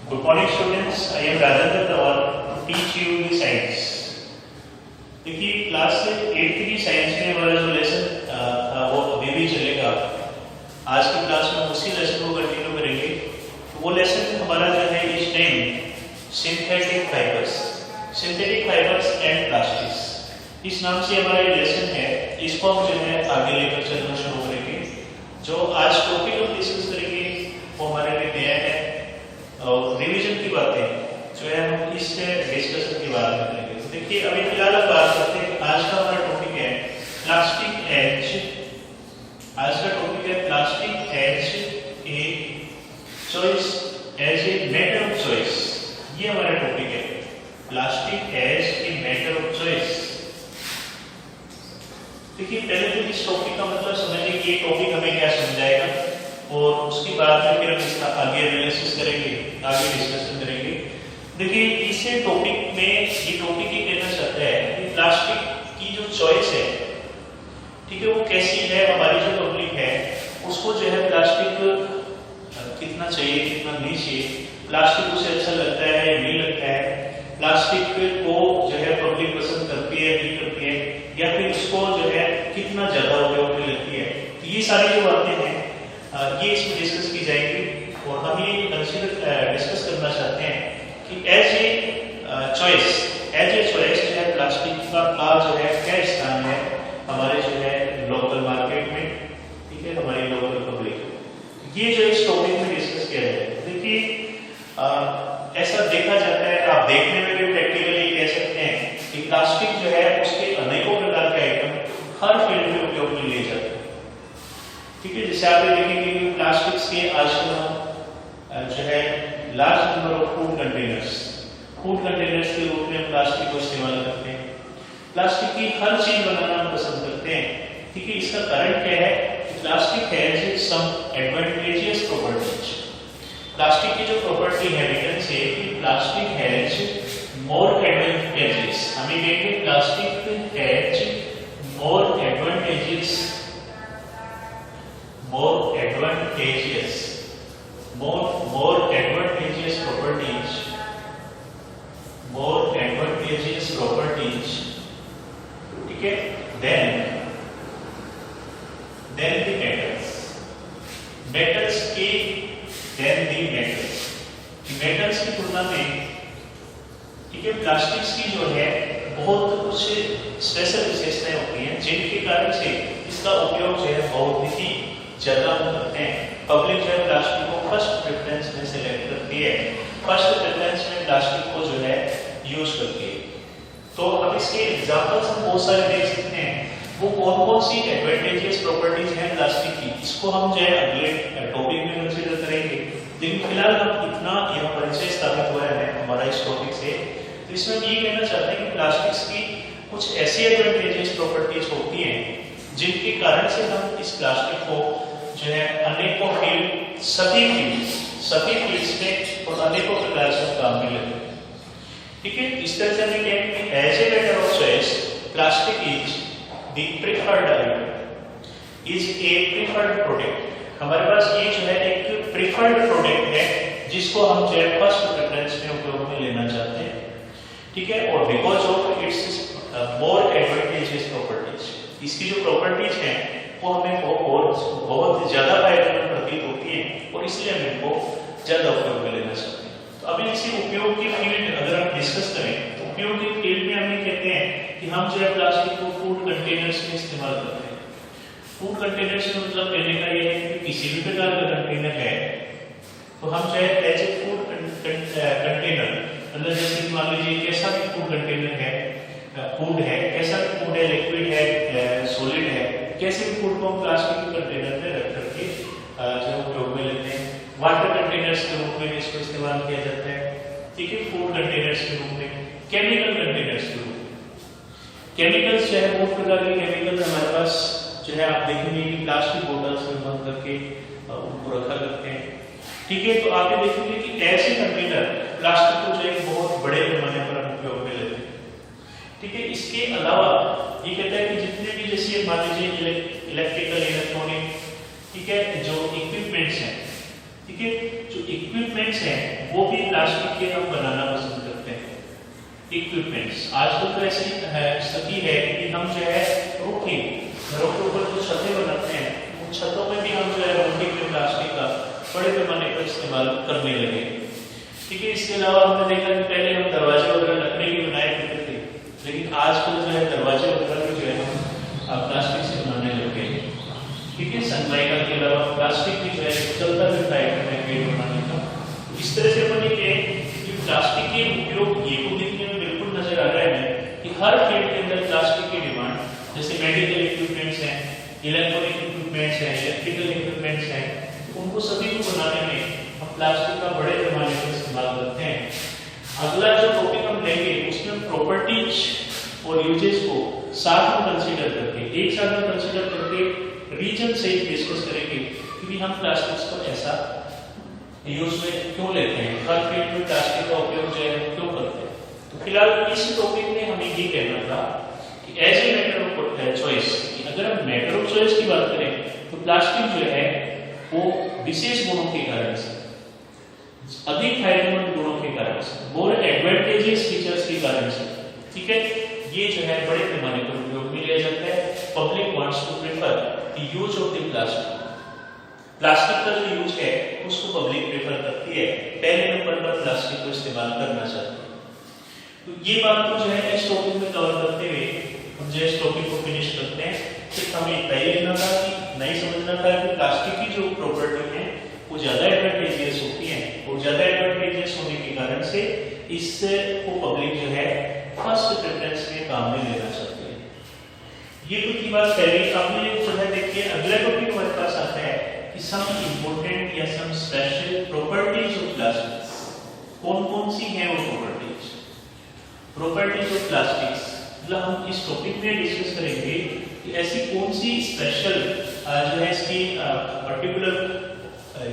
Good morning students, I am Rajendra Tawar to teach you the science. देखिए class 8th की science में हमारा जो लेसन था वो अभी भी चलेगा। आज की क्लास में उसी लेसन को कंटिन्यू करेंगे। वो लेसन हमारा जो है is name synthetic fibres and plastics. इस नाम से हमारा ये लेसन है, इसको हम जो है आगे लेकर चलना शुरू करेंगे। जो आज टॉपिक हम डिस्कस करेंगे वो हमारे लिए नया है और रिवीजन की बातें जो है हम इससे डिस्कशन की बात करेंगे। तो देखिए अभी फिलहाल हम बात करते हैं, आज का हमारा टॉपिक है प्लास्टिक एज। आज का टॉपिक है plastic as a choice, as a matter of choice. ये हमारा टॉपिक है, plastic as a matter of choice. देखिए पहले तो इस टॉपिक का मतलब समझिए कि ये टॉपिक हमें क्या समझाएगा और उसके बाद में फिर हम इसका आगे एनालिसिस करेंगे, आगे डिस्कशन करेंगे। देखिए इस टॉपिक में ये टॉपिक ये कहना चाहता है कि प्लास्टिक की जो चॉइस है, ठीक है, वो कैसी है। हमारी जो पब्लिक है उसको जो है प्लास्टिक कितना चाहिए कितना नहीं चाहिए, प्लास्टिक उसे अच्छा लगता है नहीं लगता है, प्लास्टिक को जो है पब्लिक पसंद करती है नहीं करती है, या फिर उसको जो है कितना ज्यादा उपयोग में लगती है। तो ये सारी जो बातें हैं ये इसमें डिस्कस की जाएंगी और हम ये डिस्कस करना चाहते हैं कि एज ए चॉइस जो है प्लास्टिक का जो है क्या स्थान है हमारे जो है लोकल मार्केट में, ठीक है, हमारी लोकल पब्लिक। ये जो इस टॉपिक में डिस्कस किया जाए, देखिए ऐसा देखा जाता है, आप देखने में भी प्रैक्टिकली कह सकते हैं कि प्लास्टिक जो है उसके अनेकों प्रकार के आइटम हर फील्ड में उपयोग में लिए जाते हैं, ठीक है। जैसे आप देखेंगे कि प्लास्टिक्स के आजकल हम जो है large number of food containers के रूप में प्लास्टिक को इस्तेमाल करते हैं। प्लास्टिक की हर चीज बनाना हम पसंद करते हैं, ठीक है। इसका कारण क्या है कि plastic has some advantageous properties. Plastic की जो प्रॉपर्टी है रिटर्न से कि प्लास्टिक हैज मोर एडवांटेजेस, हमें कहेंगे plastic has more advantageous properties, ठीक है, then the metals की metals की तुलना में, ठीक है, प्लास्टिक्स की जो है बहुत कुछ स्पेशल विशेषताएं होती हैं जिनके कारण से इसका उपयोग जो है बहुत ही ज्यादा हम करते हैं। पब्लिक जो है प्लास्टिक को फर्स्ट प्रेफरेंस में सिलेक्ट करती है, फर्स्ट प्रेफरेंस में प्लास्टिक को जो है यूज करती है। तो अब इसके एग्जांपल्स हम बहुत सारे देख सकते हैं। वो कौन सी एडवांटेजियस प्रॉपर्टीज हैं प्लास्टिक की, इसको हम जो है अगले टॉपिक में कंसीडर करेंगे। लेकिन फिलहाल हम इतना यह परिचय स्थापित हुआ है हमारा इस टॉपिक से, तो इसमें हम ये कहना चाहते हैं कि प्लास्टिक्स की कुछ ऐसी एडवांटेजियस प्रॉपर्टीज होती हैं जिनके कारण से हम इस प्लास्टिक को जो है अनेकों फील्ड, सभी फील्ड्स में और अनेकों प्रकार से काम में लेते हैं, ठीक है। इस तरह से हमें कहेंगे कि as a matter of choice plastic is the preferred item, is a preferred product. हमारे पास ये जो है एक प्रेफर्ड प्रोडक्ट है जिसको हम जो है फर्स्ट प्रेफरेंस में उपयोग में लेना चाहते हैं, ठीक है। और because of it's more advantageous properties, इसकी जो प्रॉपर्टीज हैं वो हमें बहुत ज्यादा फायदेमंद प्रतीत होती है और इसलिए हम इनको ज्यादा उपयोग में लेना चाहते हैं। तो अभी इसी उपयोग की फील्ड अगर हम डिस्कस करें तो उपयोग की फील्ड में हम कहते हैं कि हम जो है प्लास्टिक को फूड कंटेनर्स में इस्तेमाल करते हैं। फूड कंटेनर्स में मतलब कहने का ये है कि किसी भी प्रकार का कंटेनर है तो हम जो है एज ए फूड कंटेनर, मतलब जैसे मान लीजिए कैसा भी फूड कंटेनर है, फूड है, कैसा भी फूड है, लिक्विड है, सॉलिड है, कैसे भी फूड को हम प्लास्टिक के कंटेनर में रख करके जो उपयोग में लेते हैं। वाटर कंटेनर्स के रूप में इसको इस्तेमाल किया जाता है, ठीक है, फूड कंटेनर्स के रूप में, केमिकल कंटेनर्स के रूप में। केमिकल्स जो है बहुत प्रकार के केमिकल्स हमारे पास जो है आप देखेंगे कि प्लास्टिक बोतल्स में बंद करके उनको रखा करते हैं, ठीक है। तो आप ये देखेंगे कि ऐसे कंटेनर प्लास्टिक को जो है बहुत बड़े पैमाने पर हम उपयोग में लेते हैं, ठीक है। इसके अलावा ये कहता है कि जितने भी जैसे मान लीजिए इलेक्ट्रिकल, इलेक्ट्रॉनिक, ठीक है, जो इक्विपमेंट्स हैं, ठीक है, जो इक्विपमेंट्स हैं वो भी प्लास्टिक के हम बनाना पसंद करते हैं। इक्विपमेंट्स आजकल तो ऐसी स्थिति है कि हम जो है रोटी घरों के ऊपर जो छतें बनाते हैं उन छतों में भी हम जो है रोटी के प्लास्टिक का बड़े पैमाने पर इस्तेमाल करने लगे। ठीक है, इसके अलावा हमने देखा कि पहले हम दरवाजे वगैरह लकड़ी के बनाए करते थे, लेकिन आजकल जो है दरवाजे वगैरह भी जो है हम प्लास्टिक से बनाने लग गए। ठीक है, सनमाइका के अलावा प्लास्टिक भी जो है चलता फिरता आइटम है पेड़ बनाने का। इस तरह से अपन ये कि प्लास्टिक के उपयोग ये को देखने में बिल्कुल नजर आ रहा है कि हर फील्ड के अंदर प्लास्टिक की डिमांड, जैसे मेडिकल इक्विपमेंट्स हैं, इलेक्ट्रॉनिक इक्विपमेंट्स हैं, इलेक्ट्रिकल इक्विपमेंट्स हैं, उनको सभी को बनाने में हम प्लास्टिक का बड़े पैमाने पर इस्तेमाल करते हैं। अगला जो टॉपिक हम लेंगे उसमें प्रॉपर्टीज और यूजेस को साथ में कंसीडर करके, एक साथ में कंसीडर करके रीजन से डिस्कस करेंगे कि हम प्लास्टिक्स को ऐसा यूज में क्यों लेते हैं, हर फील्ड में प्लास्टिक का उपयोग जो है क्यों करते हैं। तो फिलहाल इस टॉपिक में हमें ये कहना था कि as a matter of choice, अगर हम मैटर ऑफ चॉइस की बात करें तो प्लास्टिक जो है वो विशेष गुणों के कारण से, अधिक फायदेमंद गुणों के कारण से, मोर एडवांटेजेस फीचर्स के कारण से, ठीक है, ये जो है बड़े पैमाने पर उपयोग में लिया जाता है। Public wants to prefer the use of the plastic. Plastic का जो यूज है उसको पब्लिक प्रेफर करती है, पहले नंबर पर प्लास्टिक को इस्तेमाल करना चाहती है। तो ये बात को जो है इस टॉपिक में कवर करते हुए हम जो इस टॉपिक को फिनिश करते हैं। सिर्फ हमें इतना ही लेना था कि नहीं समझना था कि प्लास्टिक की जो प्रॉपर्टी है वो ज्यादा एडवांटेजियस होती है, और ज्यादा एडवांटेजियस होने के कारण से इससे को पब्लिक जो है फर्स्ट प्रेफरेंस में काम में लेना चाहती है। ये तो की बात पहले। अब जो है देखिए अगला टॉपिक हमारे पास आता है कि सम इंपॉर्टेंट या some special properties of plastics. कौन कौन सी हैं वो प्रॉपर्टीज ऑफ प्लास्टिक्स, मतलब हम इस टॉपिक में डिस्कस करेंगे कि ऐसी कौन सी स्पेशल जो है इसकी पर्टिकुलर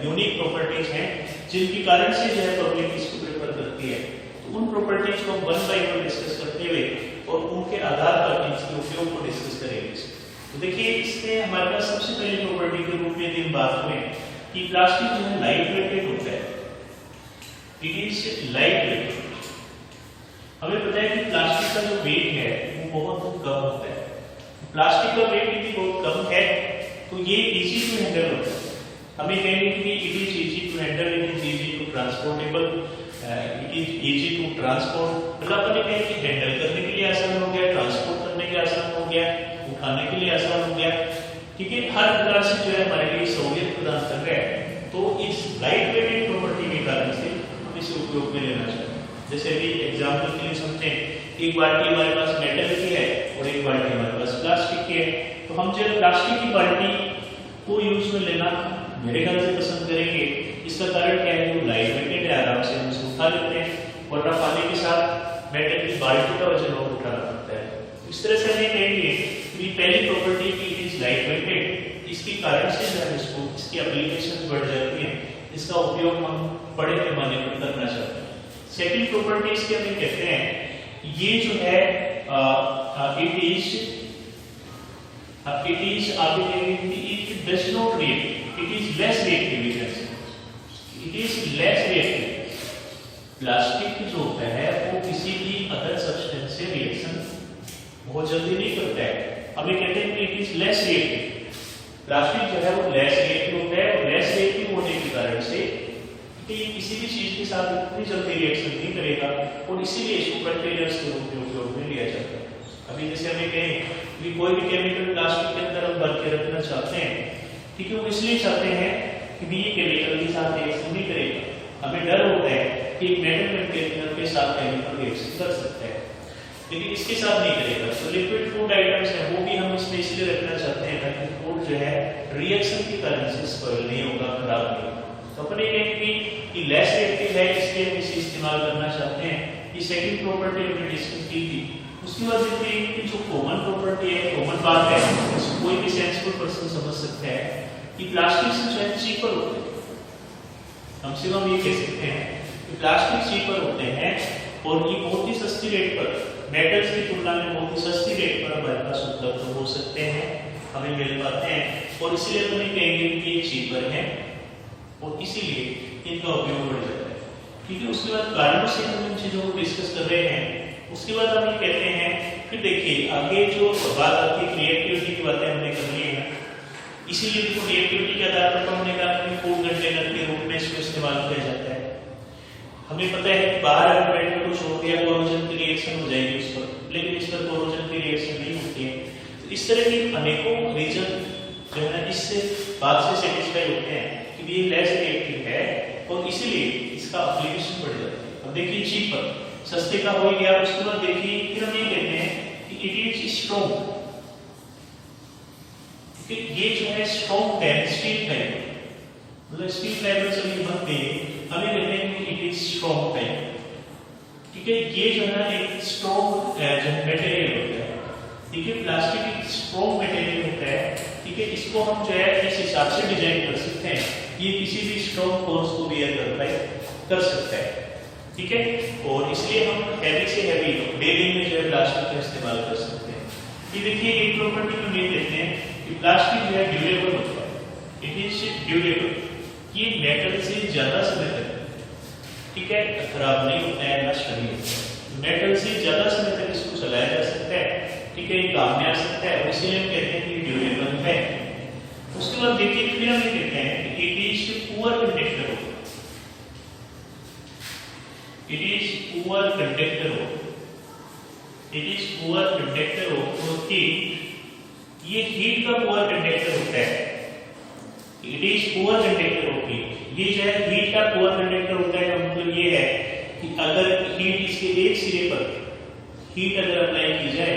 यूनिक प्रॉपर्टीज हैं जिनके कारण से जो है पब्लिक इसको प्रेफर करती है। तो उन प्रॉपर्टीज को वन बाय वन डिस्कस करते हुए और उनके आधार पर इसके उपयोग को डिस्कस करेंगे। तो देखिए इसमें हमारे पास सबसे पहली प्रॉपर्टी के रूप में दिन बात में कि प्लास्टिक जो है लाइट वेटेड होता है। It is light weight. हमें पता है कि प्लास्टिक का जो वेट है वो बहुत कम होता है। प्लास्टिक का वेट यदि बहुत कम है तो ये इजी टू हैंडल होता है। हमें कहेंगे कि it is easy to handle, it is easy to transportable, it is easy to transport. मतलब अपने कहें कि हैंडल करने के लिए आसान हो गया, ट्रांसपोर्ट करने के लिए आसान हो गया, उठाने के लिए आसान हो गया। ठीक है, हर प्रकार से जो है हमारे लिए सहूलियत प्रदान कर रहा है। तो इस लाइट वेटेड प्रॉपर्टी के कारण से हम इसे उपयोग में लेना चाहिए। जैसे अभी एग्जाम्पल के लिए समझें, एक बाल्टी हमारे पास मेटल की है और एक बाल्टी हमारे पास प्लास्टिक की है। तो हम जो प्लास्टिक की बाल्टी को यूज में लेना मेरे ख्याल से पसंद करेंगे। इसका कारण क्या है, वो लाइट वेटेड है, आराम से हम इसे उठा लेते हैं, वरना पानी के साथ मेटल की बाल्टी का वजन और उठाना पड़ता है। इस तरह से हमें कहेंगे कि पहली प्रॉपर्टी की इट इज लाइट वेटेड, इसके कारण से जो है इसको इसकी एप्लीकेशन बढ़ जाती है, इसका उपयोग हम बड़े पैमाने पर करना चाहते हैं। सेकंड प्रॉपर्टी इसके हमें कहते हैं ये जो है it is it does not react, it is less reactive, it is less reactive. Plastic जो होता है वो किसी भी अदर सब्सटेंस से रिएक्शन बहुत जल्दी नहीं करता है। हमें कहते हैं कि it is less reactive. Plastic जो है वो लेस रिएक्टिव होता है, और लेस रिएक्टिव होने के कारण से कि किसी भी चीज के साथ इतनी जल्दी रिएक्शन नहीं करेगा, और इसीलिए इसको कंटेनर्स के रूप में उपयोग में लिया जाता है। अभी जैसे हमें कहें कि कोई भी केमिकल प्लास्टिक के अंदर हम भर के रखना चाहते हैं, ठीक है, वो इसलिए चाहते हैं कि ये केमिकल के साथ रिएक्शन नहीं करेगा। हमें डर होता है कि मेटल कंटेनर के साथ केमिकल रिएक्शन कर सकता है, लेकिन इसके साथ नहीं करेगा। तो लिक्विड फूड आइटम्स है वो भी हम इसमें इसलिए रखना चाहते हैं ताकि फूड जो है रिएक्शन के कारण से स्पॉइल नहीं होगा, खराब नहीं होगा। तो अपने कहेंगे कि लेस रिएक्टिव है, इसलिए हम इसे इस्तेमाल करना चाहते हैं। ये सेकंड प्रॉपर्टी हमने डिस्कस की थी। उसके बाद देखिए कि जो कॉमन प्रॉपर्टी है, कॉमन बात है, इसको कोई भी सेंसिबल पर्सन समझ सकता है कि प्लास्टिक से जो है चीपर होते हैं। कम से कम ये कह सकते हैं कि प्लास्टिक चीपर होते हैं, और ये बहुत ही सस्ती रेट पर, मेटल्स की तुलना में बहुत ही सस्ती रेट पर हमारे पास उपलब्ध हो सकते हैं, हमें मिल पाते हैं, और इसलिए हम कहेंगे कि ये चीपर है और इसीलिए इनका उपयोग बढ़ जाता है। ठीक है। उसके बाद कारणों से हम इन चीजों को डिस्कस कर रहे हैं। उसके बाद हम ये कहते हैं, फिर देखिए आगे जो बात आती है रिएक्टिविटी की बातें हमने कर ली है, इसीलिए देखो रिएक्टिविटी के आधार पर हमने कहा कि फूड कंटेनर के रूप में इसको इस्तेमाल किया जाता है। हमें पता है कि बाहर अगर बैठ कर कुछ हो गया कोरोजन की रिएक्शन हो जाएगी उस पर, लेकिन इस पर कोरोजन की रिएक्शन नहीं होती है। तो इस तरह की अनेकों रीजन जो है ना इससे बात से सेटिस्फाई होते हैं कि ये लेस रिएक्टिव है और इसीलिए इसका एप्लीकेशन बढ़ जाता है। अब देखिए चीपर सस्ते का हो गया, उसके बाद देखिए फिर हम ये कहते हैं कि इट इज स्ट्रॉन्ग। ये जो है स्ट्रॉन्ग है स्टील फाइबर, मतलब स्टील फाइबर से भी बनते हैं, हम ये कहते हैं कि इट इज स्ट्रॉन्ग फाइबर। ठीक है, ये जो है एक स्ट्रॉन्ग जो मटेरियल होता है। ठीक है, प्लास्टिक एक स्ट्रॉन्ग मटेरियल होता है। ठीक है, इसको हम जो है इस हिसाब से डिजाइन कर सकते हैं, ये किसी भी स्ट्रॉन्ग फोर्स को बियर कर सकता है। ठीक है, और इसलिए हम हैवी से हैवी बेरिंग में जो है प्लास्टिक का इस्तेमाल कर सकते हैं। ये देखिए एक प्रॉपर्टी हम ये कहते हैं कि प्लास्टिक जो है ड्यूरेबल होता है, इट इज ड्यूरेबल। ये मेटल से ज्यादा समय तक, ठीक है, खराब नहीं होता है, नष्ट नहीं होता है। मेटल से ज्यादा समय तक इसको चलाया जा सकता है। ठीक है, ये काम में आ सकता है और इसीलिए हम कहते हैं कि ड्यूरेबल है। उसके बाद देखिए फिर हम ये कहते हैं कि इट इज पुअर कंडक्टर हो, इट इज पुअर कंडक्टर हो, इट इज पुअर कंडक्टर हो, क्योंकि ये हीट का पुअर कंडक्टर होता है। It is poor conductor of heat, ये जो है हीट का पुअर कंडक्टर होता है। का मतलब ये है कि अगर हीट इसके एक सिरे पर हीट अगर अप्लाई की जाए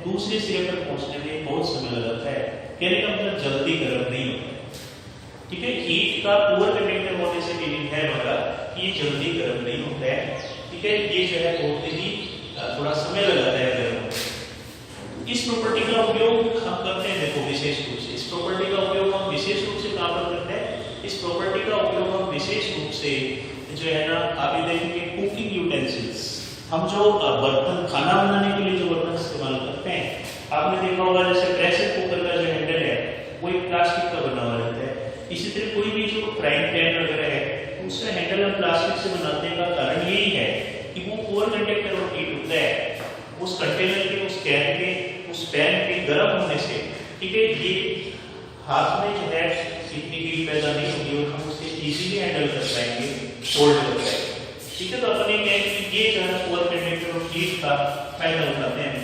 दूसरे सिरे पर पहुंचने में बहुत समय लगता है, कहने का मतलब जल्दी गर्म नहीं होता है। ठीक है, हीट का पुअर कंडक्टर होने से मीनिंग है हमारा कि ये जल्दी गर्म नहीं होता है। ठीक है, ये जो है बहुत ही थोड़ा समय लगाता है गर्म होने। इस प्रॉपर्टी का उपयोग हम करते हैं, देखो विशेष रूप से इस प्रॉपर्टी का उपयोग हम विशेष रूप से कहां पर करते हैं? इस प्रॉपर्टी का उपयोग हम विशेष रूप से जो है ना आप ये देखेंगे कुकिंग यूटेंसिल्स, हम जो बर्तन खाना बनाने के लिए जो बर्तन इस्तेमाल करते हैं, आपने देखा होगा जैसे प्रेशर कुकर का जो हैंडल है वो एक प्लास्टिक का बना हुआ रहता है। इसी तरह कोई भी जो फ्राइंग पैन वगैरह है उसका हैंडल हम प्लास्टिक से बनाने का कारण यही है कि वो पुअर कंडक्टर ऑफ हीट होता है। उस कंटेनर के, उस कैन के, उस पैन के गर्म होने से, ठीक है, ये हाथ में जो है इतनी हीट पैदा नहीं होगी और हम उसे इजीली हैंडल कर पाएंगे, होल्ड कर पाएंगे। ठीक है, तो अपन ये कहेंगे कि ये जो है पुअर कंडक्टर ऑफ हीट का फायदा उठाते हैं।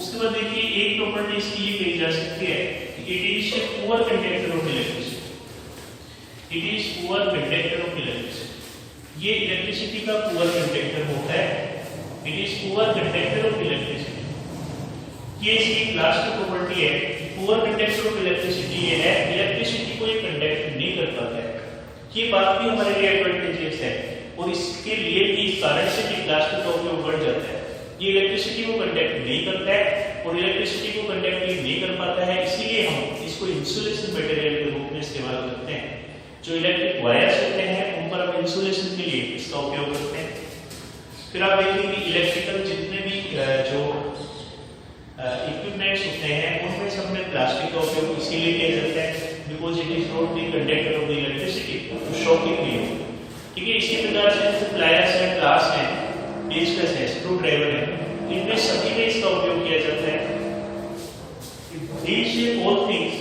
उसके बाद देखिए एक प्रॉपर्टी इसकी ये कही जा सकती है कि it is poor conductor of electricity, it is poor conductor of electricity. ये इलेक्ट्रिसिटी का पुअर कंडक्टर होता है, it is poor conductor of electricity. ये इसकी क्लास की प्रॉपर्टी है। पुअर कंडक्टर ऑफ इलेक्ट्रिसिटी ये है, इलेक्ट्रिसिटी को ये कंडक्ट नहीं कर पाता है। ये बात भी हमारे लिए एडवांटेजेस है और इसके लिए भी इस कारण से भी प्लास्टिक का उपयोग बढ़ जाता है। ये इलेक्ट्रिसिटी को कंडक्ट नहीं करता है और इलेक्ट्रिसिटी को कंडक्ट नहीं कर पाता है, इसीलिए हम इसको इंसुलेशन मटेरियल के रूप में इस्तेमाल करते हैं। जो इलेक्ट्रिक वायर्स होते हैं उन पर हम इंसुलेशन के लिए इसका उपयोग करते हैं। फिर आप देखेंगे इलेक्ट्रिकल जितने भी जो इक्विपमेंट्स होते हैं उनमें सब में प्लास्टिक का उपयोग इसीलिए किया जाता है because it is not the conductor of the electricity, तो शॉकिंग नहीं होगी। ठीक है, इसी प्रकार से जैसे प्लायर्स है, ग्लास है, पेचकस है, स्क्रू ड्राइवर है, इनमें सभी में इसका उपयोग किया जाता है। These all things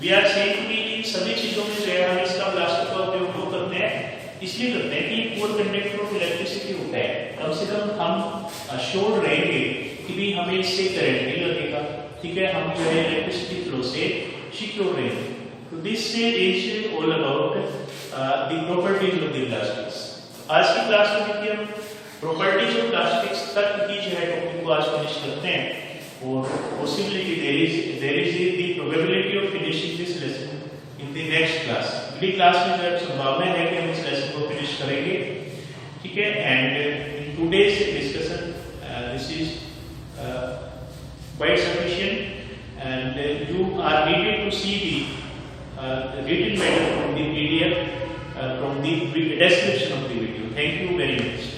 we are saying कि इन सभी चीजों में जो है हम इसका प्लास्टिक का उपयोग क्यों करते हैं? इसलिए करते हैं कि पुअर कंडक्टर ऑफ इलेक्ट्रिसिटी होता है। कम से कम हम श्योर रहेंगे कि भी हमें इससे करंट नहीं लगेगा। ठीक है, हम जो है इलेक्ट्रिसिटी फ्लो से सिक्योर रहेंगे। तो this is all about the properties of the plastics. आज की क्लास में देखिए हम प्रॉपर्टीज ऑफ प्लास्टिक्स तक की जो है टॉपिक को आज फिनिश करते हैं और possibility there is the probability of finishing this lesson in the next class. अगली क्लास में जो संभावना है कि हम इस लेसन को फिनिश करेंगे। ठीक है, and in today's discussion this is quite sufficient and you are needed to see the written matter from the PDF from the description of the video. Thank you very much.